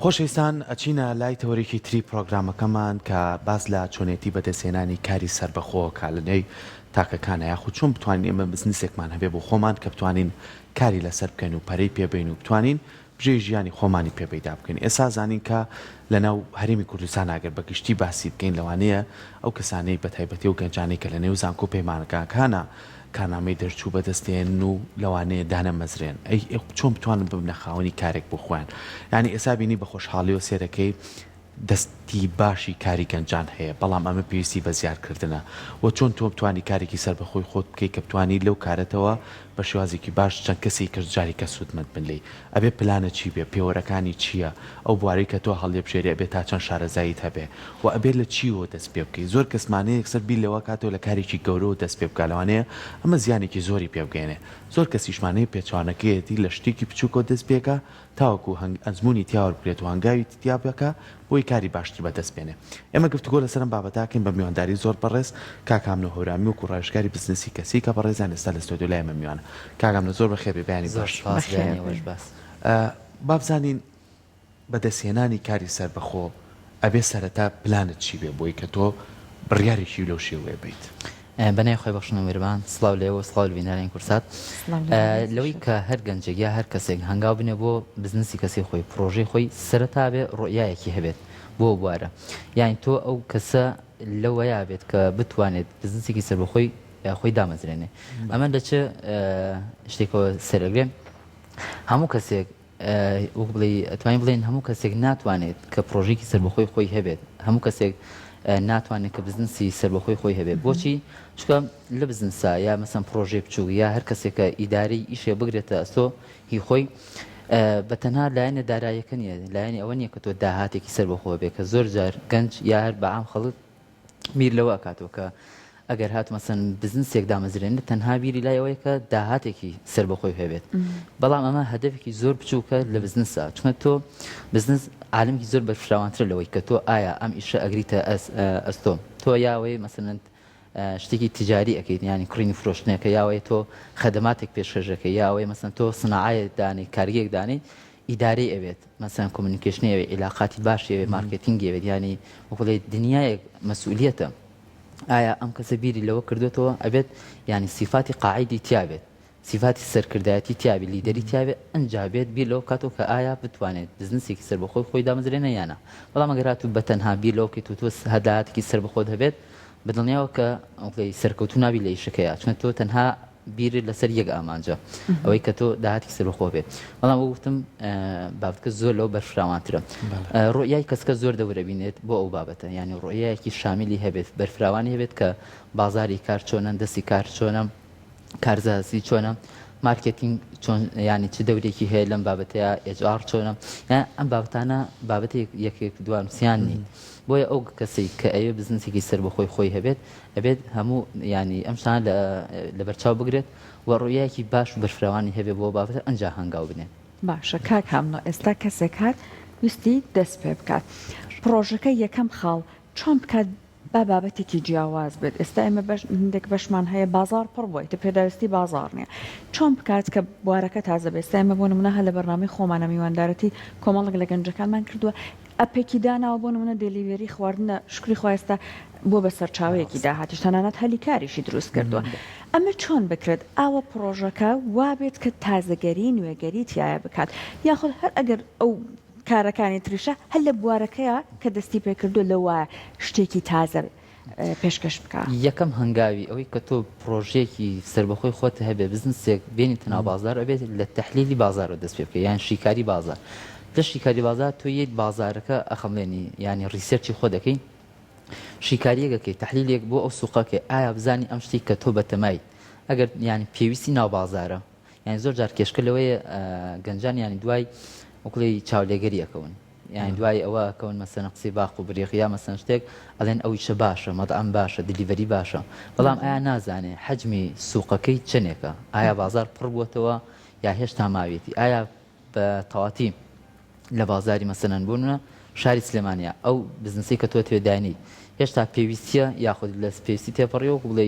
خۆشەویستان ئەچینە لای تەوەرێکی تری پرۆگرامەکەمان کە باز لە چۆنێتی بەدەستێنانی کاری سربەخۆ کالنەی تاکەکانە یاخود چۆن بتوانین ئێمە بزنسێکمان هەبێ بۆ خۆمان کە بتوانین کاری لەسەر بکەین و پەرەی پێبین و بتوانین بژێ ژیانی خۆمانی پێپەیدا بکەین. ئێستا زانین کە لەناو هەرێمی کوردستان ئاگەر بەگشتی باسی بکەین لەوانەیە ئەو کەسانەی بەتایبەتی و گەنجانەی کە لە نێو زانکۆ پەیمانەکانە کارنامەی دەرچوو بەدەستێن و لەوانەیە دانە مەزرێن ئەی چۆن بتوانن ببنە خاوەنی کارێک بۆ خۆیان. یعنی ئێستا بینی بە خۆشحاڵیەوە سێرەکەی دەستی باشی کاری گەنجان هەیە بەڵام ئەمە پێویستی بە زیادکردنە و چۆن تۆ بتوانی کارێکی سەر بەخۆی خۆت بکەیت کە بتوانی لەو کارەتەوە بە شێوازێکی باش چەند کەسی کرد جاری کە سوودمەند بن لێ ئەبێ پلانە چی بێ پێوەرەکانی چییە ئەو بوارەی کە تۆ هەڵێ بژێری ئەبێ تا چەند شارەزاییت هەبێ و ئەبێ لە چیوە دەست پێ بکەیت. زۆر کەسمانەیە یەکسەر بیر لەوە کاتەوە لە کارێکی گەورەوە دەست پێ بکالەوانەیە ئەمە زیانێکی زۆری پێ بگەێنێ. زۆر کەسیشمانەیە پێچوانەکەیەتی لە شتێکی بچووکۆ دەست پێکە تاوەکو ئەزمموی تیاوە بکرێت و هەنگاوی تیابەکە بۆی کاری باشتر بەدەست بێنێ. ئێمە گفتگۆ لەسەرم بابەتاکەین بە میوانداری زۆر بەڕێز کاکامنە هۆرامی و کوڕایشکاری بزنسی کەسی کە بەڕێزان ئێستا لە ستۆدیۆ لای ئێمە میوانە. کاکامنە زۆر بەخێر بێ بەیانی باش بابزانین بەدەستهێنانی کاری سربەخۆ ئەبێ سەرەتا پلانت چی بێ بۆی کە تۆ بڕیارێکی لەو شێوەیە بیت. بەنای خۆی بەخشنە میێربان سڵاو لێەوە سڵاو بینارین کورسات لەوەی کە هەر گەنجێک یا هەر کەسێک هەنگاو بنێ بۆ بزنسی کەسی خۆی پرۆژەی خۆی سەرەتا بێ ڕۆیایەکی هەبێت بۆ بوارە یانی تۆ ئەو کەسە لەوەیە بێت کە بتوانێت بزنسێکی سەربەخۆی خۆی دامەزرێنێ. ئەمە لە چه شتێکەوە سەرەگرێن هەموو کەسێک بڵێ ئەتوانین بڵێن هەموو کەسێک ناتوانێت کە پرۆژێکی سەربەخۆی خۆی هەبێت هەموو کەسێک ناتوانێت کە بزنسی سەربەخۆی خۆی هەبێت. بۆچی؟ چکە لە بزنسا یا مەسەن پرۆژێ بچوو یا هەر کەسێکە ئیداری ئیشێ بگرێتە ئەستۆ هی خۆی بە تەنها لایەنە داراییەکە نیە لایەنی ئەوە نییە کە تۆ داهاتێکی سەربەخۆ بێت کە زۆر جار گەنج یا هەر بەعام خەڵک میر لەوە کاتەوە کە ئەگەر هات مەسەن بزنسێک دامەزرێنێت تەنها بیری لایەوەی کە داهاتێکی سەربەخۆی هەبێت. بەڵام ئەمە هەدەفێکی زۆر بچووکە لە بزنسە چونکە تۆ بزنس عالمکی زۆر بەرفراوانترە لەوەی کە تۆ ئایا ئەم ئیشە ئەگریتە ئەستۆ تۆ یاوەی مەسەنەن شتێکی تیجاری ئەەکەیت ینی کڕینی فرۆشتنەکە یاوەیە تۆ خەدەماتێک پێشکەشەکە یاوەی مەسەن تۆ سناعایە دانی کارگەیەک دانی ئیدارەی ئەوێت مەسەن کۆمونیکیشنی ئەوێ علاقاتی باشی ئەوێ مارکتینگ ئەوێت ینی وەکڵێ دنیایەک مەسئولیەتە. ئایا ئەم کەسە بیری لەوە کردوێتەوە ئەبێت ینی سیفاتی قاعیدی تیابێت سیفاتی سەرکردایەتی تیابێت لیدەری تیابێت ئەنجابێت بیر لەوە کاتەوە کە ئایا بتوانێت بزنسێکی سەربەخۆی خۆی دامەزرێنە یانە. بەڵام ئەگەر هاتوو بە تەنها بیر لەوەکەیت و تۆ هەداهاتێکی سەربەخۆت هەبێت بدڵنیاوە کە سەرکەوتو نابی لە ئیشەکەیە چونکە تۆ تەنها بیرت لەسەر یەک ئامانجە ئەوەی کە تۆ داهاتی سەربەخۆ بێت. بەڵام گفتم بابەتکە زۆر لەوە بەرفراوانترە ڕۆیای کەسکە زۆر دەورەبینێت بۆ ئەو بابەتە ینی ڕۆیایەکی شامیلی هەبێت بەرفراوانی هەبێت کە بازاری کار چۆنە دەستی کار چۆنە کارزانستی چۆنە مارکتینگ چۆن ینی چ دەورێکی هەیە لەم بابەتەیە HR چۆنە ئەم بابەتانە بابەتێک یەکێک دوامسیان نین. بۆیە ئەو کەسی کە ئەوێ بزنسێکی سەربەخۆی خۆی هەبێت ئەبێت هەموو ینی ئەم شتانە لە بەرچاو بگرێت و ڕۆیایەکی باش و بەرفراوانی هەبێت بۆ بابەتە ئەنجا هەنگاو بنێت. باشە کاکامنەوە ئێستا کەسێک هات ویستی دەست پێ بکات پرۆژەکە یەکەم خاڵ چۆن بکات با بابەتێکی جیاواز بێت. ئێستا ئێمە هەندێک بەشمان هەیە بازار پڕ بووی تە پێداویستی بازار نییە چۆن بکات کە بوارەکە تازە بێت. ئێستا ئێمە بۆ نمونە هە لە بەرنامەی خۆمانە میواندارەتی کۆمەڵک لە گەنجەکانمان کردووە ئەپێکی داناوە بۆ نمونە دێلیڤێری خواردنە شکری خوا ئێستا بۆ بە سەرچاوەیەکی داهاتیش تەنانەت هەلی کاریشی دروست کردووە. ئەمە چۆن بکرێت ئاوە پرۆژەکە وابێت کە تازەگەری نوێگەری تایە بکات یاخود هەر ئەگەر ئەو کارەکانی تریشە هەر لە بوارەکەیە کە دەستی پێکردو لەوە شتێکی تازە پێشکەش بکە. یەکەم هەنگاوی ئەوەی کە تۆ پرۆژێکی سەربەخۆی خۆت هەبێ بزنسێک بینی تەناو بازار ئەبێت لە تەحلیلی بازارەوە دەست پێ بکە یان شیکاری بازار لە شیکاری بازار تۆ یەک بازارەکە ئەخەمێنی ینی ریسێرچی خۆ دەکەین شیکاریەکەکەی تەحلیلێک بۆ ئەو سوقەکە ئایا بزانی ئەم شتی کە تۆ بەتەمای ئەگەر ینی پێویستی ناو بازارە یعنی زۆر جار کێشکە لەوەیە گەنجان ینی دوای وەکڵی چاولێگەری ئەەکەون یعنی دوای ئەوە ئەکەون مەسەن قسەی باخ و بریقیا مەسەن شتێک ئەڵێن ئەویشە باشە مەطعەم باشە دیلیڤەری باشە بەڵام ئایا نازانێ حەجمی سوقەکەی چنێکە ئایا بازار پڕ بووەتەوە یا هێشتا ماوێتی ئایا بە تەواتی لە بازاری مەسەنەن بوونە شاری سلێمانیا ئەو بزنسی کە تۆ توێدانی هێشتا پێویستیە یاخود لە پێویستی تێپەڕیەوە بڵێ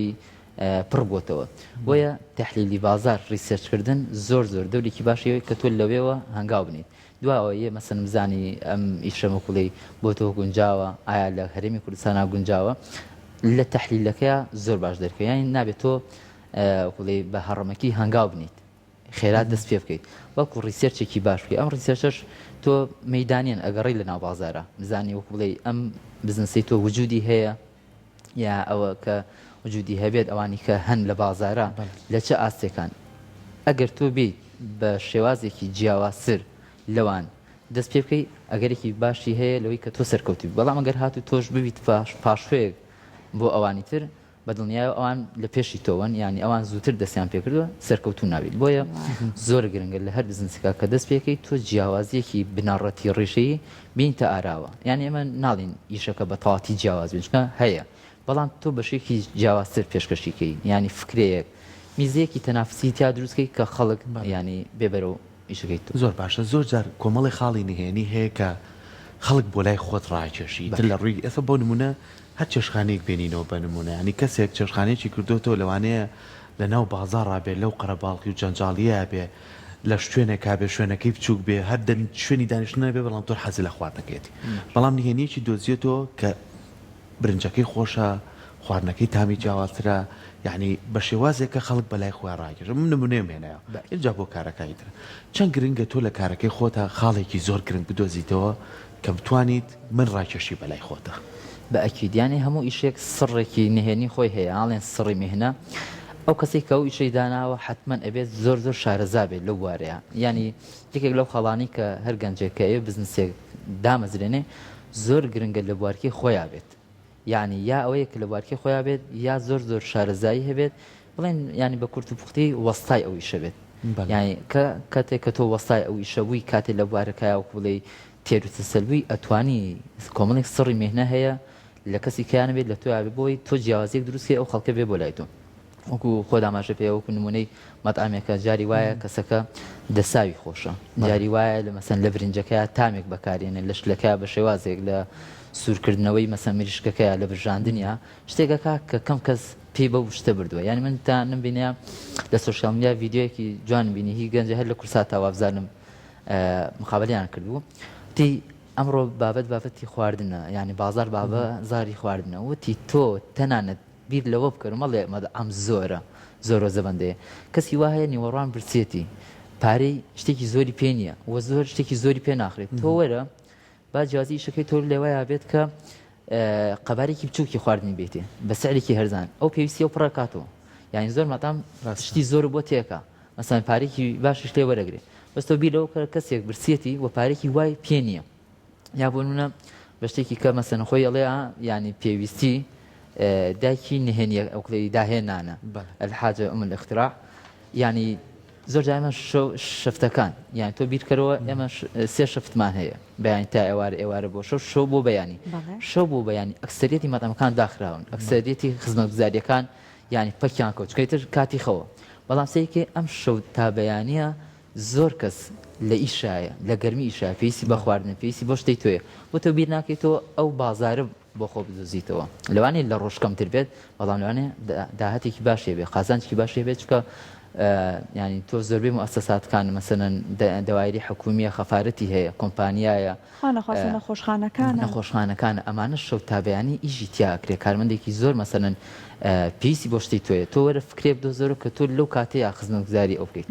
پڕ بووتەوە بۆیە تەحلیلی بازار ریسێرچکردن زۆر دەورێکی باشەوەی کە تۆ لەوێەوە هەنگاو بنیت دواوەیە مەسەن بزانی ئەم ئیشەمەکوڵی بۆ تۆ گونجاوە ئایا لە هەرێمی کوردستانە گونجاوە لە تەحلیلەکەی زۆر باش دەرکەوێت یانی نابێت تۆ وڵێ بە هەڕەمەکی هەنگاو بنیت خێرات دەست پێ بکەیت وەکو ڕیسێرچێکی باش بکەیت ئەم ڕیسێرچەش تۆ مەیدانیان ئەگەڕی لە ناو بازارە بزانی وەکو بڵێ ئەم بزنسی تۆ وجودی هەیە یا ئەوە کە وجودی هەبێت ئەوانی کە هەن لە بازارە لە چه ئاستێکان ئەگەر تۆ بیت بە شێوازێکی جیاوازتر لەوان دەست پێ بکەیت ئەگەرێکی باشی هەیە لەوەی کە تۆ سەرکەوتی بەڵام ئەگەر هاتو تۆش ببیت پاشوەیەک بۆ ئەوانی تر بە دڵنیایە ئەوان لە پێشی تۆون ینی ئەوان زووتر دەستیان پێکردووە سەرکەوتو ناویت بۆیە زۆر گرنگە لە هەر بزنسەکە کە دەست پێکەیت تۆ جیاوازیەکی بناڕەتی ڕێژەیی بینتە ئاراوە یعنی ئەمە ناڵین ئیشەکە بە تەواتی جیاواز بنچکە هەیە بەڵام تۆ بەشێکی جیاوازتر پێشکەشیکەی ینی فکرەیەک میزەیەکی تەنافسی تیا دروستکەی کە خەڵک ینی بێبەرەوە ئیشەکەیت زۆر باشە زۆر جار کۆمەڵی خاڵی نهێنی هەیە کە خەڵک بۆ لای خۆت ڕاکێشی تر لە ڕووی ئێستا بۆ نمونە هەر چێشخانەیەک بینینەوە بە نمونە ینی کەسێک چێشخانەیەکی کردوتەوە لەوانەیە لە ناو بازار ڕابێت لەو قەرەباڵقی و جەنجاڵیە بێ لە شوێنێکا بێ شوێنەکەی بچووک بێ هەر شوێنی دانیشتنە بێ بەڵام تۆ حەزی لە خواتەکەیەتی بەڵام نهێنیەکی دۆزیێتەوە کە برنجەکەی خۆشە خواردنەکەی تامی جیاوازترە یعنی بە شێوازێک کە خەڵک بەلای خۆیان ڕاکێشە من نمونەیەم هێنایە اینجا بۆ کارەکەی ترە چەند گرنگە تۆ لە کارەکەی خۆتە خاڵێکی زۆر گرنگ بدۆزیتەوە کە بتوانیت من ڕاکێشی بەلای خۆتە بە ئەکیدیانی هەموو ئیشێک سڕێکی نهێنی خۆی هەیە ئاڵێن سڕی مهنە ئەو کەسێک کە ئەو ئیشەی داناوە حتمما ئەبێت زۆر شارەزا بێت لەو وارەیە ینی یەکێک لەو خەڵانی کە هەر گەنجێکە ئێ بزنسێک دامەزرێنێ زۆر گرنگە لە بوارکی خۆیان بێت یعنی یا ئەوەیە کە لە بوارکی خۆیان بێت یا زۆر شارەزایی هەبێت بڵێن ینی بە کورت و پوختی وەستای ئەو ئیشە بێت یعنی کاتێک کە تۆ وەستای ئەو ئیشەبووی کاتێک لە بوارەکەیە وەکو بڵێ تێروتە سەلبووی ئەتوانی کۆمەڵێک سڕی مهنە هەیە لە کەسی کەیان بێت لە تۆ بۆی تۆ جیاوازیەک دروستکە ئەو خەڵکە بێ بۆ لای تۆ وەکو خۆ داماژە پێ وەکو نمونەی مەتعامێکە جاری وایە کەسەکە دەساوی خۆشە جاری وایە لە مەسەن لە برنجەکەیە تامێک بەکارێنێ لە شلەکە بە شێوازێک لە سوورکردنەوەی مەسەن مریشکەکەیە لە برژاندنیا شتێکەکە کە کەم کەس پێی بەو شتە بردووە یعنی من تا نمبینە لە سۆشیال میدیا ڤیدیۆیەکی جوان بینی هی گەنجە هەر لە کورسا تاوابزانم مخابەلیان کردبوو تی ئەمڕۆ بابەتی خواردنە ینی بازار زاری خواردنە وتی تۆ تەنانەت بیر لەوە بکەن مەڵێ ئەم زۆر زەبەندەیە کەسی وا هەیە نیوەڕوان برسێتی پارەی شتێکی زۆری پێ نییە وە زۆر شتێکی زۆری پێ ناخرێت تۆ وەرە با جیازی شەکەی تۆ لێوەیە بێت کە قەبارێکی بچووکی خواردنی بێتێ بە سعرێکی هەرزان ئەو پێویستی ئەو پڕکاتەوە یعنی زۆر مەتام شتی زۆر بۆ تێکە مەسەن پارێکی باشش لێ وەرەگرێت بەستەوە بیرەوە کە کەسێک برسێتی و پارێکی وای پێ نییە یا بۆ نمونە بە شتێکی کە مەسەن خۆی ئەڵێ ینی پێویستی دایکی نهێنیە ئەو کڵی داهێنانە الحاجە الاختراع ینی زۆر جای ئێمە شەفتەکان یان تۆ بیرکەرەوە ئێمە سێ شەفتمان هەیە بەیانی تا ئێوارە بۆ شەو بۆ بەیانی شەو بۆ بەیانی ئەکسەریەتی مەتەمەکان داخراون ئەکسەریەتی خزمەتگوزاریەکان ینی پەکیان کەوت چکەیتر کاتی خەوە بەڵام سەیەکێ ئەم شەو تا بەیانیە زۆر کەس لە ئیشایە لە گەرمی ئیشای پێویستی بە خواردن پێویستی بۆ شتەی تۆیە بۆ تۆ بیر ناکەیتەوە ئەو بازارە بۆ خۆ بدۆزیتەوە لەوانەیە لە ڕۆژکەمتر بێت بەڵام لەوانەیە داهاتێکی باشێ بێت قازانجێکی باشێ بێت چکە ینی تۆ زۆربەی مؤسساتکان مەسەن دەوایری حکومیە خەفارەتی هەیە کۆمپانیایە نەخۆشخانەکانە ئەمانە شەو تابیانی ئیژی تیاکرێ کارمەندێکی زۆر مەسەن پێویستی بۆ شتی تۆیە تۆ وەرە فکرێ بدۆ زۆر کە تۆ لەو کاتەیە خزمەتگوزاری ئەو بکەیت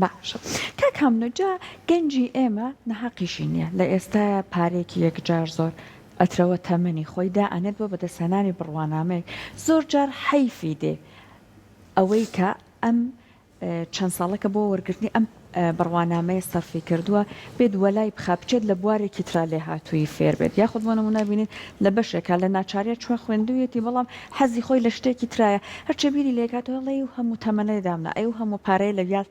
باشە کە کامنەجا گەنجی ئێمە نەحەقیشی نییە لە ئێستا پارێکی یەکجار زۆر ئەترەوە تەمەنی خۆی دا ئەنێت بۆ بەدەستهێنانی بڕوانامەیە زۆر جار حەیفی دێ ئەوەی کە ئەم چەند ساڵەکە بۆ وەرگرتنی ئەم بڕوانامەیە سەرفی کردووە بێت وەلای بخە بچێت لە بوارێکی ترا لێ هاتووی فێر بێت یاخود بۆ نمونە بینێت لە بەشێکە لە ناچارە چوە خوێندوویەتی بەڵام حەزی خۆی لە شتێکی ترایە هەرچە بیری لێکاتەوە لێ و هەموو تەمەنەی دامنا ئەو هەموو پارەی لە ویات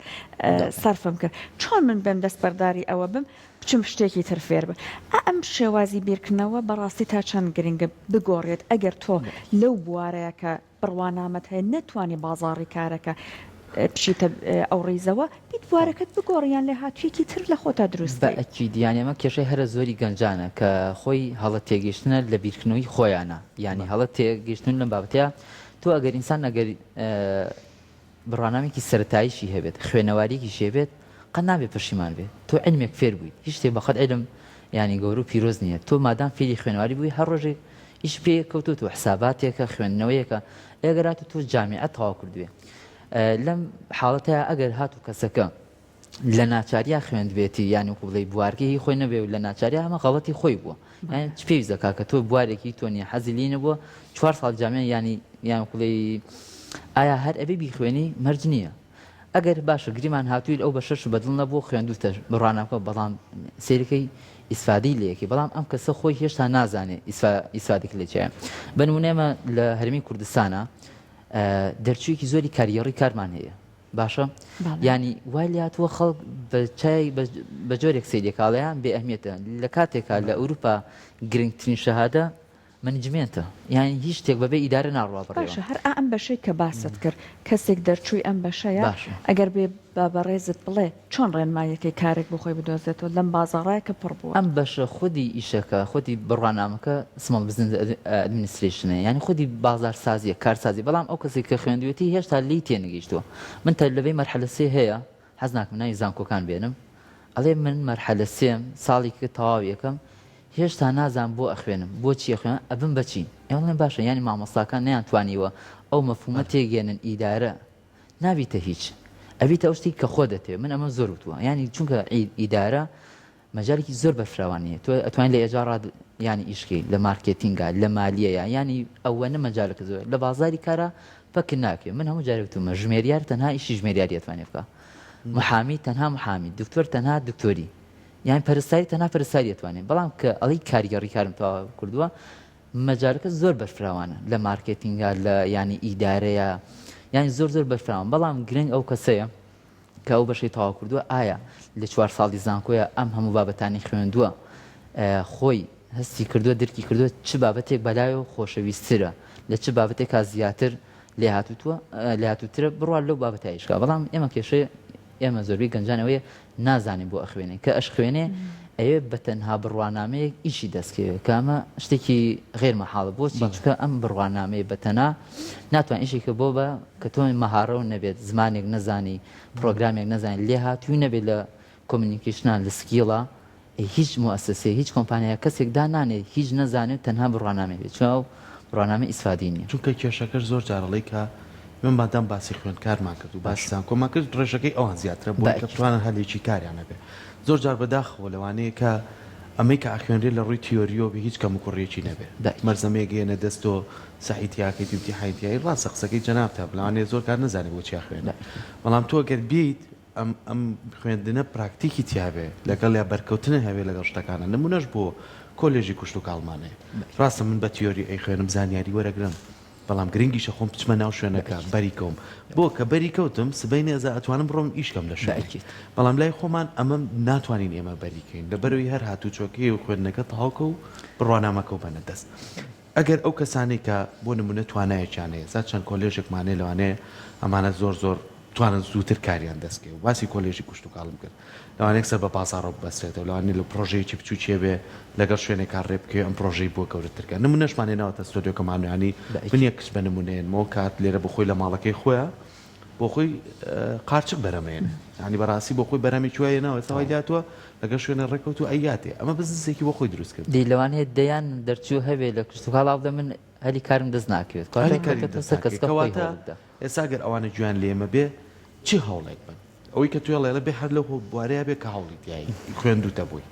سەرفم کرد چۆن من بم دەستبەرداری ئەوە بم بچم شتێکی تر فێر بم ئەم شێوازی بیرکردنەوە بەڕاستی تا چەند گرنگە بگۆڕێت ئەگەر تۆ لەو بوارەیە کە بڕوانامەت هەیە نەتوانی بازاڕی کارەکە بچیتە ئەو ڕیزەوە بیت بوارەکەت بگۆڕیان لە هاتوویەکی تر لە خۆتا دروست بە ئەکیدیان ئەمە کێشەی هەرە زۆری گەنجانە کە خۆی هەڵە تێگەیشتنە لە بیرکردنەوەی خۆیانە ینی هەڵە تێگەیشتن لەم بابەتەیە تۆ ئەگەر ئینسان ئەگەر بڕوانامێکی سەرەتاییشی هەبێت خوێنەواریەکی شێبێت قەت نابێ پەشیمان بێ تۆ علمێک فێر بوویت هیچ شتێک بەخەت علم ینی گەورە و پیرۆز نییە تۆ مادام فێری خوێنەواری بووی هەر ڕۆژێک ئیش پێ کەوتوت و حساباتێکە خوێندنەوەیەکە ئێگەرات تۆ جامعەت تەواو کردوێ لەم حاڵەتەیە ئەگەر هاتو کەسەکە لە ناچاریا خوێندبێتی یانی قوڵی بوارگەی خۆی نەبێ و لە ناچاریا ئەمە غەڵەتی خۆی بووە یان چ پێویست دەکا کە تۆ بوارێکی تۆ نیە حەزی لێ نەبووە 4 ساڵ جامعە یان قوڵی ئایا هەر ئەبێ بیخوێنی مەرج نییە ئەگەر باشە گریمان هاتووی ئەو بە شەش بەدڵ نەبوو خوێندوتە بڕواناکە بەڵام سێرەکەی ئیسفادەی لەیەکی بەڵام ئەم کەسە خۆی هێشتا نازانێت ئیسفادێک لێ چیە بە نمونەیەمە لە هەرمی کوردستانە دەرچوویەکی زۆری کاریگەڕی کارمان هەیە باشە ینی وای لاتوە خەڵک بە چای بە جۆرێک سەیرێکاڵیان بێ ئەهمیێتە لە کاتێکا لە ئەوروپا گرنگترین شەهادە منیجمنتە یانی هیچ شتێک بەبێ ئیدارە ناڕوا باشە هەر ئەم بەشەی کە باست کرد کەسێک دەرچووی ئەم بەشەیە ئەگەر بێ بەڕێزت بڵێ چۆن ڕێنمایەکەی کارێک بخۆی بدۆزێتەوە لەم بازاڕایە کە پڕ بووە ئەم بەشە خودی ئیشەکە خودی بڕوانامەکە سمڵ بزنس ئەدمینستریشنە ینی خودی بازار سازیە کارسازی بەڵام ئەو کەسی کە خوێندوێتی هێشتا لی تێنەگەیشتووە من تا لەوەی مەرحلە سێ هەیە حەز ناکەم ناوی زانکۆکان بێنم ئەڵێ من مەرحلە سێم ساڵی کە تەواو یەکەم هێشتا نازان بۆ ئەخوێنم بۆچی ئەخوێنم ئەبم بەچی ئێڵێن باشە ینی مامۆستاکان نەیانتوانیوە ئەو مەفهومە تێگەێنن ئیدارە نابیتە هیچ ئەبیتە ئەو شتی کە خۆ دەتێ من ئەمە زۆر وتووە ینی چونکە ئیدارە مەجارێکی زۆر بەفراوانیە تۆ ئەتوانین لە ئێجارڕ ینی ئیشکی لە مارکێتینگا لە مالیەیە ینی ئەوەنە مەجارەکە زۆر لە بازاری کارە پەکر ناکێ من هەموو جارێتمە ژمێریار تەنها ئیشی ژمێریاری ئەتوانێ بکە محامی تەنها محامی دکتۆر تەنها دکتۆری یان پەرستاری تەنها پەرستاری ئەتوانێت بەڵام کە ئەڵی کاریگەڕی کارم تەواو کردووە مەجارەکە زۆر بەفراوانە لە مارکێتینگا لە ینی ئیدارەیە یانی زۆر بەفراوان بەڵام گرنگ ئەو کەسەیە کە ئەو بەشەی تەواو کردووە ئایا لە 4 ساڵی زانکۆیە ئەم هەموو بابەتانی خوێندووە خۆی هەستی کردووە درکی کردووە چ بابەتێک بەلایەوە خۆشەویستترە لە چ بابەتێکا زیاتر لێ هاتووترە بڕوان لەو بابەتایشکا بەڵام ئێمە کێشەیە ئێمە زۆربەی گەنجانەوەی نازانین بۆ ئەخوێنێ کە ئەش خوێنێ ئەوێ بە تەنها بڕوانامەیەک ئیشی دەستکەوێت کە ئەمە شتێکی غێرمەحاڵە بۆچی چکە ئەم بڕوانامەیە بە تەنها ناتوان ئیشێکە بۆ بە کە تۆ مەهارەوە نەبێت زمانێک نەزانی پرۆگرامێک نەزانانی لێ هاتووی نەبێت لە کۆمیونیکیشنان لە سکیڵە هیچ مؤسسێ هیچ کۆمپانیا کەسێک دانانێت هیچ نەزانێت تەنها بڕوانامێ بێت چاو بڕوانامە ئیسفادی نیە چونکە کێشەکەش زۆر جارەڵی کە من مادام باسی خوێندکارمان کرد و باسیان کۆمان کرد ڕێژەکەی ئەوان زیاترە بۆ کە بتوانن هەلێکی کاریانە بێ زۆر جار بەداخەوە لەوانەیە کە ئەمەی کە ئەخوێنرێت لە ڕووی تیۆریۆ بە هیچ کەم و کوڕێکی نەبێ مەرزەمەیە گەێنە دەستۆ سەحیتیاکەی دوتی حیتیایی ڕاستە قسەکەی جەنابتە لەوانەیە زۆر کار نەزانێت بۆ چیا خوێنە بەڵام تۆ گەر بیت ئەم خوێندنە پراکتیکی تیاابێ لەگەڵ یا بەرکەوتنە هەوێ لەگەڵ شتەکانە نمونەش بۆ کۆلێژی کوشت و کاڵمانەیە ڕاستە من بە تیۆری ئەی خوێنم زانیاری وەرەگرم بەڵام گرنگیشە خۆم بچمە ناو شوێنەکە بەریکەوم بۆ کە بەریکەوتم سبەی نێزە ئەتوانم بڕۆم ئیشکەم لە شوێنێکی بەڵام لای خۆمان ئەمە ناتوانین ئێمە بەریکەین لە بەرەوەی هەر هاتوو چۆکەی و خوێندنەکە تەواوکە و بڕوانامەکە و بەنە دەست ئەگەر ئەو کەسانێک کە بۆ نمونە توانایەکیانەیە زاد چەند کۆلێژێکمانەیە لەوانەیە ئەمانە زۆر توانن زووتر کاریان دەستکە و باسی کۆلێژی کوشت و کاڵم کرد لەوانەیە سەر بە پاساڕۆ بەستێتەوە لەوانەیە لە پرۆژەیەکی بچووکێ بێ لەگەڵ شوێنێک کار ڕێ بکەوێ ئەم پرۆژەی بۆ گەورەترکە نمونەشمانێناوەتە ستۆدیۆکەمانویانی من یەک کەس بە نمونەیەنەوە کات لێرە بۆ خۆی لە ماڵەکەی خۆیە بۆ خۆی قارچک بەرەمێنە ینی بەڕاستی بۆ خۆی بەرەمی کوێیەنەوە ساوای داتوە لەگەڵ شوێنە ڕێکەوت و ئەیاتێ ئەمە بزنسێکی بۆ خۆی دروست کرد دی لەوانەیە دەیان دەرچوو هەبێ لە کشتتوکڵاودا من هەلی کارم دەست ناکەوێت ئێستا گەر ئەوانە گویان لێمە بێ چی هەوڵێک بن ئەوەی کە توێ لێڵە بێ هەر لەو بوارەیە بێ کە هەوڵی دیایی خوێندوتە بووی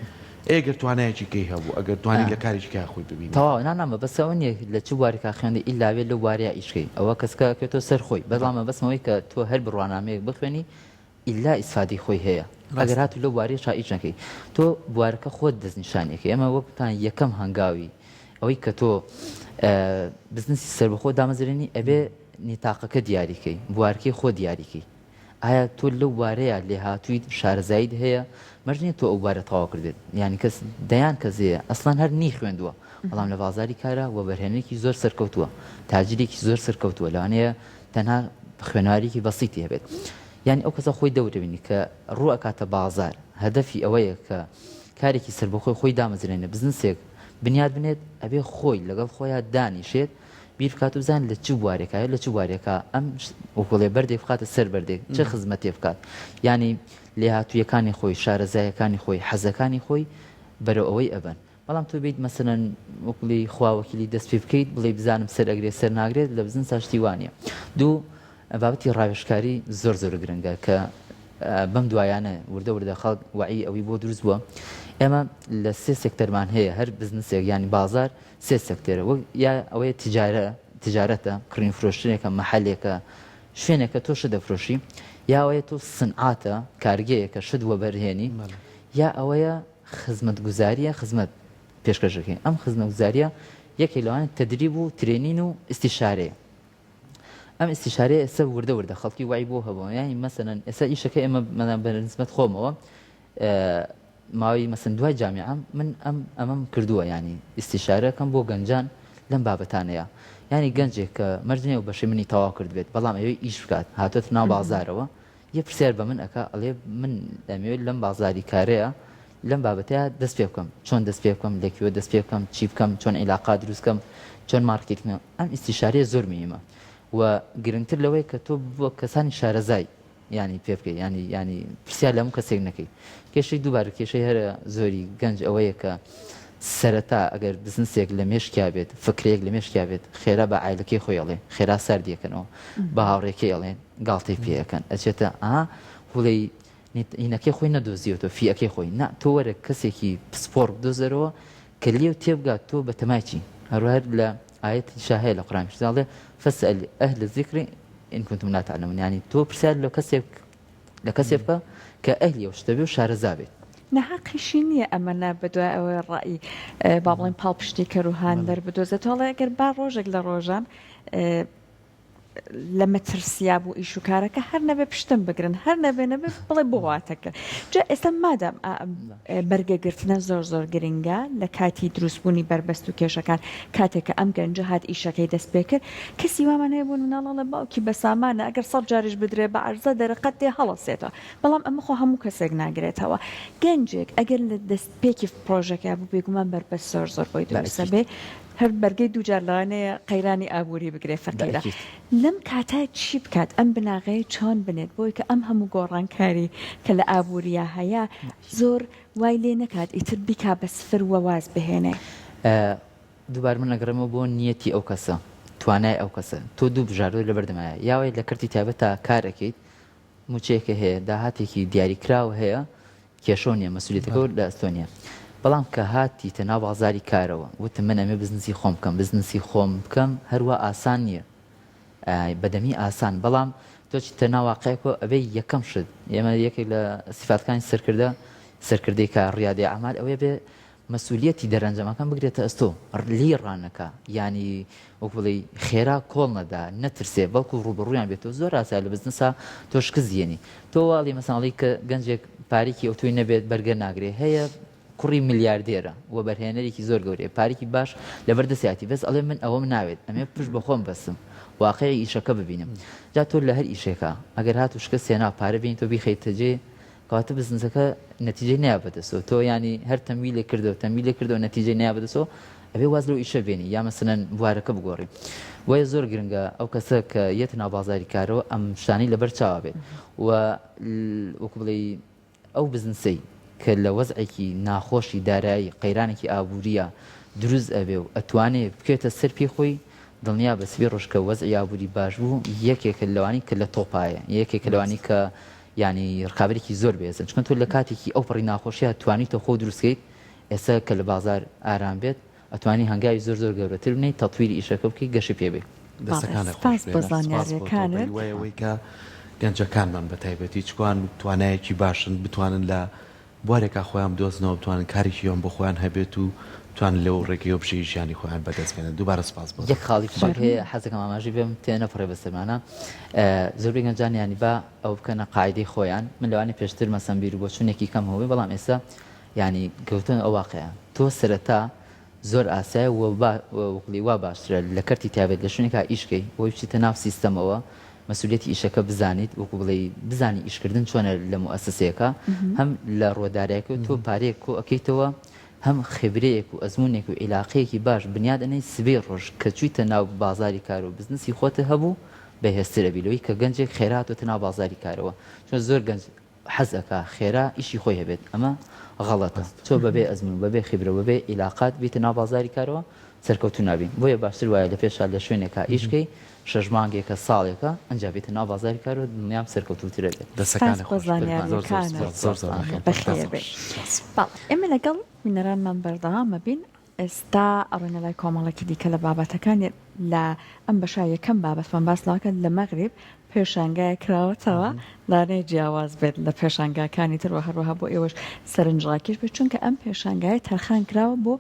ئێگەر توانایەکی کەی هەبوو ئەگەر توانی لە کارێکی کە خۆی ببینی تەواو نانامە بەسەوە نیە لە چ بوارێکا خوێندی ئیلاوێت لە بوارەیە ئیشکەی ئەوە کەسکە کێتۆ سەر خۆی بەڵامە بەسمەوەی کە تۆ هەر بڕوانامەیەک بخوێنی ئیلا ئیسفادی خۆی هەیە ئەگەر هاتو لەو بوارەیە شائیج نەکەی تۆ بوارەکە خۆت دەستنیشانێکی ئەمە وەکتان یەکەم هەنگاوی ئەوەی کە تۆ بزنسی سەربەخۆ دامەزرێنی ئەبێ نیتاقەکە دیاریکەی بوارکەی خۆ دیاریکەی ئایا تۆ لەو وارەیە لێ هاتووی شارەزایید هەیە مەرجنی تۆ ئەو بارە تەواو کردێت یعنی کەس دەیان کەسەیە ئەسڵان هەر نی خوێندووە بەڵام لە بازاری کارە و بەرهێنێکی زۆر سەرکەوتووە تاجرێکی زۆر سەرکەوتووە لەوانەیە تەنها خوێنواریکی بەسیتی هەبێت یعنی ئەو کەسە خۆی دەورەبینی کە ڕوو ئەکاتە بازار هەدەفی ئەوەیە کە کارێکی سەربەخۆی خۆی دامەزرێنە بزنسێک بنیاد بنێت ئەبێ خۆی لەگەڵ خۆیان دانیشێت بیر بکات و بزان لە چ بوارێکە لە چ بوارێکە ئەم وەکوڵێ بەردێک بخاتە سەر بەردێک چه خزمەتێ بکات ینی لێهاتوویەکانی خۆی شارەزایەکانی خۆی حەزەکانی خۆی بەرەو ئەوەی ئەبن بەڵام تۆ بیت مەسەرەن وەکوڵی خواوەکیلی دەست پێ بکەیت بڵێ بزانم سەر ئەگرێ سەر ناگرێت لە بزن ساشتی وانە دوو بابەتی ڕاوێژکاری زۆر گرنگە کە بەم دوایانە وردە خەڵک وعی ئەوی بۆ دروست بووە ئێمە لە سێ سێکتەرمان هەیە هەر بزنسێک ینی بازار سێ سێکتەرە وەک یا ئەوەیە تجارەتە کڕین فرۆشتنێکە مەحەلێکە شوێنێکە تۆ شت دەفرۆشی یا ئەوەیە تۆ سنعاتە کارگەیەکە شت وە بەرهێنی یا ئەوەیە خزمەت گوزاریە خزمەت پێشکەشەکەی ئەم خزمەت گوزاریە یەکێک لەوانە تەدریب و ترێنین و ئیستیشارەیە ئەم ئیستیشارەیە ئێستا وردە خەڵکی وای بۆ هەبوو ینی مەسەرەن ئێستا ئیشەکە ئێمە بەنسبەت خۆمەوە ماوەی مەسەن دوای جامیعەم من ئەمەم کردووە ینی ئیستیشارەکەم بۆ گەنجان لەم بابەتانەیە ینی گەنجێک کە مەرجنێ و بەشی منی تەواو کرد بێت بەڵام ئەوەی ئیش بکات هاتۆت ناو بازارەوە یە پرسیار بە من ئەکا ئەڵێ من دەمەوێت لەم بازاری کارەیە لەم بابەتەیە دەست پێ بکەم چۆن دەست پێ بکەم لەکوێ دەست پێ بکەم چی بکەم چۆن عیلاقا دروستکەم چۆن مارکتینگ ئەم ئیستیشارەیە زۆر مهمە و گرنگتر لەوەی کە تۆ بۆ کەسانی شارەزای ینی پێ بکەی ینی پرسیار لەم کەسێک نەکەی کێشەی دووبارە کێشەی هەرە زۆری گەنج ئەوەیە کە سەرەتا ئەگەر بزنسێک لە مێشکیا بێت فکرێک لە مێشکیا بێت خێرا بە عایلەکەی خۆی ئەڵێ خێرا ساردیەکەنەوە بە هاوڕێکی ئەڵێن گاڵتەی پێەکەن ئەچێتە هوڵی هینەکەی خۆی نەدۆزیەوە فیەکەی خۆی نا تۆ وەرە کەسێکی پسپۆر بدۆزەرەوە کە لێو تێبگات تۆ بە تەماچی هەروهەر لە ئاەتی شاهەیە لە قورئان دەڵێ فەسأل ئەهل الذکر إن كنتم لا تعلمون يعني تو برسال لە کەسێک بکە کە ئەهلی ئەو شتە بێ و شارەزا بێت نەحەقیشی نییە ئەمە بەدوای ئەوەی ڕایی با بڵێن پاڵپشتی کەروهان دەربدۆزێت هەڵێ ئەگەر با ڕۆژێک لە ڕۆژان لە مەترسیا بوو ئیش و کارەکە هەر نەبێ پشتم بگرن هەر نەبێ بڵێ بۆواتەکە جا ئێستا مادام بەرگەگرتنە زۆر گرنگە لە کاتی دروستبوونی بربەست و کێشەکان کاتێککە ئەم گەنجە هات ئیشەکەی دەست پێ کرد کەسی وامان هەیە بوون مناڵە باوکی بە سامانە ئەگەر 100 جاریش بدرێ بە عەرزە دەرەقەت تێ هەڵەسێتەوە بەڵام ئەمە خۆ هەموو کەسێک ناگرێتەوە گەنجێک ئەگەر لە دەست پێکی پرۆژەکە بوو بێگومان بربەست زۆر بۆی دروستە بێ هەر بەرگەی دووجار لەوانەیە قەیرانی ئابووری بگرێ فەقیرە لەم کاتە چی بکات ئەم بناغەیە چۆن بنێت بۆی کە ئەم هەموو گۆڕانکاری کە لە ئابووریە هەیە زۆر وای لێ نەکات ئیتر بیکا بە سفر وەواز بهێنێ دووبار من ئەگەڕێمەوە بۆ نیەتی ئەو کەسە توانای ئەو کەسە تۆ دوو بژاردۆی لە بەردەمایە یاوەی لە کردی تایبەت تا کارەکەیت موچەیەکە هەیە داهاتێکی دیاریکراوە هەیە کێشۆ نیە مەسوولیتەکە لە ئەستۆنیە بەڵام کە هاتی تەناو بازاری کارەوە وتم من ئەمێ بزنسی خۆم بکەم هەروە ئاسان نییە بەدەمی ئاسان بەڵام تۆچی تەناواقعەکە ئەوەی یەکەم شت ئێمە یەکێک لە سیفاتەکانی سەرکردەی کە ڕیادی ئەعمال ئەوەیە بێ مەسوولیەتی دەرەنجامەکان بگرێتە ئەستۆ لی ڕانەکە ینی وەک بڵێ خێرا کۆڵ نەدا نەترسێ بەڵکو ڕوبڕویان بێتەوە زۆر ئاسا لە بزنسا تۆش کزیێنی تۆ واڵی مەساڵی کە گەنجێک پارێکی ئەو توی نەبێت بەرگەر ناگرێ هەیە کوڕی میلیاردێرە و بەرهێنەرێکی زۆر گەورەیە پارێکی باش لە بەردەسیاتی بەس ئەڵێ من ئەوەم ناوێت ئەمێ پشت بە خۆم بەسم واقعی ئیشەکە ببینم جا تۆ لە هەر ئیشێکە ئەگەر هات و شکە سێنا پارە بین تۆ بیخەیتە جێ کەواتە بزنسەکە نەتیجەی نایابەتەسەوە تۆ ینی هەر تەمویلێ کردەوە نەتیجەی نایابەتەسەوە ئەبێ واز لەو ئیشە بێنی یا مەسەلەن بوارەکە بگۆڕی وایە زۆر گرنگە ئەو کەسە کە یەتە ناو بازاری کارەوە ئەم شتانەی لەبەر چاوە بێت و وەکو بڵێ ئەو بزنسەی کە لە وەزعێکی ناخۆشی دارایی قەیرانێکی ئابووریە دروست ئەبێ و ئەتوانێت بکێتە سەر پێی خۆی دڵنیا بە سبێ ڕۆژکە وەزعی ئابووری باش بوو یەکێکە لەوانی کە لە تۆپایە یەکێکە لەوانی کە ینی ڕقابەرێکی زۆر بێزن چکن تۆ لە کاتێکی ئەو پڕی ناخۆشیە توانیتە خۆ دروستکەیت ئێستا کە لە بازار ئارام بێت ئەتوانی هەنگاوی زۆر گەورەتر بنیت تەطویری ئیشەکە بکەی گەشی پێ بێ وەیەوەی کە گەنجەکانمان بە تایبەتی چکوان توانایەکی باشن بتوانن لە بوارێکا خۆیان بدۆزنەوە بتوانن کارێکی یۆم بۆ خۆیان هەبێت و توان لەو ڕێگەیەوە بژی ژیانی خۆیان بەدەست بێنن دووبارە سپاس بۆ یەک خاڵی هەیە حەزەکەم ئاماژەی بێم تێنە پڕێ بەسەرمانە زۆربەی گەنجانیانی با ئەو بکەنە قاعدەی خۆیان من لەوانی پێشتر مەسەن بیر بۆ چوونێکی کەم هەوەی بەڵام ئێستا ینی کەوتن ئەو واقعەیە تۆ سەرەتا زۆر ئاسایە وەکڵی وا باشترە لە کەرتی تایبێت لە شوێنێکا ئیشکەی بۆی بچیتە ناو سیستەمەوە مەسوولیەتی ئیشەکە بزانیت وەکو بڵێ بزانی ئیشکردن چۆنە لە موسسەیەەکە هەم لە ڕۆدارەکە تۆ پارەیەک کۆ ئەەکەیتەوە هەم خبرەیەک و ئەزمونێک و عیلاقەیەکی باش بنیادەنەی سبەی ڕۆژ کە چوویتە ناو بازاری کار و بزنسی خۆتە هەبوو بەهێزترە بیلەوەی کە گەنجێک خێراتوتە ناو بازاری کارەوە چۆن زۆر گەنج حەزەکە خێرا ئیشی خۆی هەبێت ئەمە غەڵەتە تۆ بەبێ ئەزمون بەبێ خبرە بەبێ عیلاقات بیتە ناو بازاری کارەوە سەرکەوتو نابین بۆیە باشتر وایە لە پێشا لە شوێنێکە ئیشکەی 6 مانگێکە ساڵێکە ئەنج بێتە ناو بازاری کارەوە دنیام سەرکەوتوترە بێت دەسەکانی خۆش بەخێر بێت. ئێمە لەگەڵ مینەرانمان بەردەوامە بین ئێستا ئەڕێنە لای کۆمەڵێکی دیکە لە بابەتەکانی لە ئەم بەشای یەکەم بابەتمان باسڵاکە لە مەغریب پێشانگای کراوەتەوە لانەی جیاواز بێت لە پێشانگاکانی تر و هەروەها بۆ ئێوەش سەرنجڕاکیش بێت چونکە ئەم پێشانگای تەرخان کراوە بۆ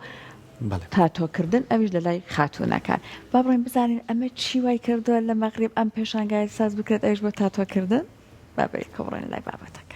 تاتۆکردن ئەویش لە لای خاتوونەکان با بڕێن بزانین ئەمە چی وای کردووە لە مەغریب ئەم پێشانگای ساز بکرێت ئەویش بۆ تاتۆکردن با بێت کە بڕێن لای بابەتەکە.